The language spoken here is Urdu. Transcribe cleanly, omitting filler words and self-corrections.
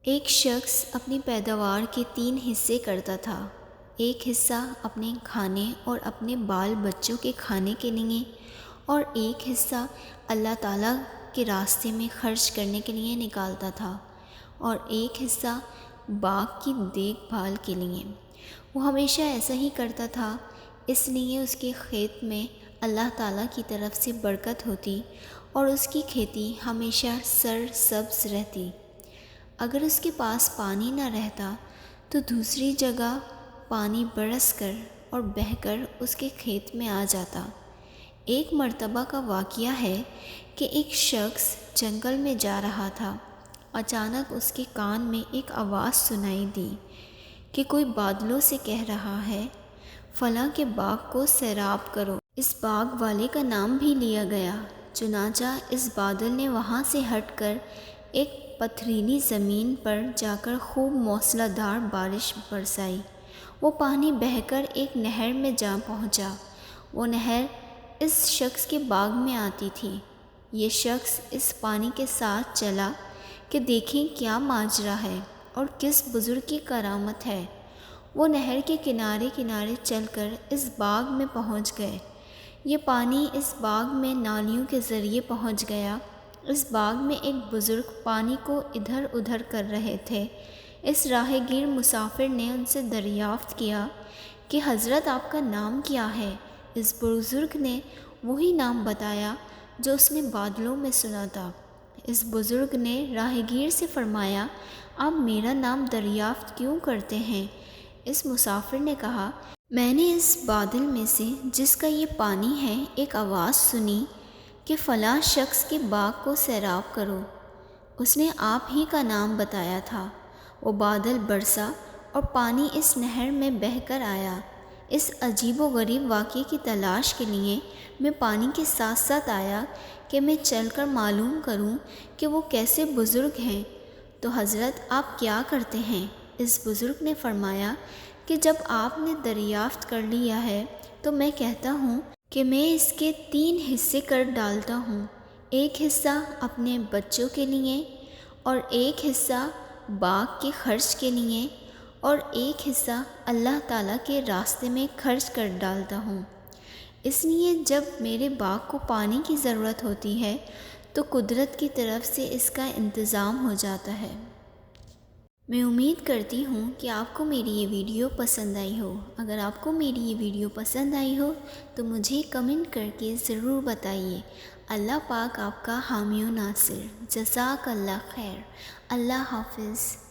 ایک شخص اپنی پیداوار کے 3 حصے کرتا تھا۔ ایک حصہ اپنے کھانے اور اپنے بال بچوں کے کھانے کے لیے، اور ایک حصہ اللہ تعالیٰ کے راستے میں خرچ کرنے کے لیے نکالتا تھا، اور ایک حصہ باغ کی دیکھ بھال کے لیے۔ وہ ہمیشہ ایسا ہی کرتا تھا، اس لیے اس کے کھیت میں اللہ تعالیٰ کی طرف سے برکت ہوتی اور اس کی کھیتی ہمیشہ سرسبز رہتی۔ اگر اس کے پاس پانی نہ رہتا تو دوسری جگہ پانی برس کر اور بہہ کر اس کے کھیت میں آ جاتا۔ ایک مرتبہ کا واقعہ ہے کہ ایک شخص جنگل میں جا رہا تھا۔ اچانک اس کے کان میں ایک آواز سنائی دی کہ کوئی بادلوں سے کہہ رہا ہے، فلاں کے باغ کو سیراب کرو۔ اس باغ والے کا نام بھی لیا گیا۔ چنانچہ اس بادل نے وہاں سے ہٹ کر ایک پتھریلی زمین پر جا کر خوب موسلا دھار بارش برسائی۔ وہ پانی بہہ کر ایک نہر میں جا پہنچا۔ وہ نہر اس شخص کے باغ میں آتی تھی۔ یہ شخص اس پانی کے ساتھ چلا کہ دیکھیں کیا ماجرا ہے اور کس بزرگ کی کرامت ہے۔ وہ نہر کے کنارے کنارے چل کر اس باغ میں پہنچ گئے۔ یہ پانی اس باغ میں نالیوں کے ذریعے پہنچ گیا۔ اس باغ میں ایک بزرگ پانی کو ادھر ادھر کر رہے تھے۔ اس راہ گیر مسافر نے ان سے دریافت کیا کہ حضرت آپ کا نام کیا ہے؟ اس بزرگ نے وہی نام بتایا جو اس نے بادلوں میں سنا تھا۔ اس بزرگ نے راہ گیر سے فرمایا، آپ میرا نام دریافت کیوں کرتے ہیں؟ اس مسافر نے کہا، میں نے اس بادل میں سے جس کا یہ پانی ہے ایک آواز سنی کہ فلاں شخص کے باغ کو سیراب کرو۔ اس نے آپ ہی کا نام بتایا تھا۔ وہ بادل برسا اور پانی اس نہر میں بہہ کر آیا۔ اس عجیب و غریب واقعے کی تلاش کے لیے میں پانی کے ساتھ ساتھ آیا کہ میں چل کر معلوم کروں کہ وہ کیسے بزرگ ہیں۔ تو حضرت آپ کیا کرتے ہیں؟ اس بزرگ نے فرمایا کہ جب آپ نے دریافت کر لیا ہے تو میں کہتا ہوں کہ میں اس کے 3 حصے کر ڈالتا ہوں، ایک حصہ اپنے بچوں کے لیے، اور ایک حصہ باغ کے خرچ کے لیے، اور ایک حصہ اللہ تعالیٰ کے راستے میں خرچ کر ڈالتا ہوں۔ اس لیے جب میرے باغ کو پانی کی ضرورت ہوتی ہے تو قدرت کی طرف سے اس کا انتظام ہو جاتا ہے۔ میں امید کرتی ہوں کہ آپ کو میری یہ ویڈیو پسند آئی ہو۔ اگر آپ کو میری یہ ویڈیو پسند آئی ہو تو مجھے کمنٹ کر کے ضرور بتائیے۔ اللہ پاک آپ کا حامی و ناصر۔ جزاک اللہ خیر۔ اللہ حافظ۔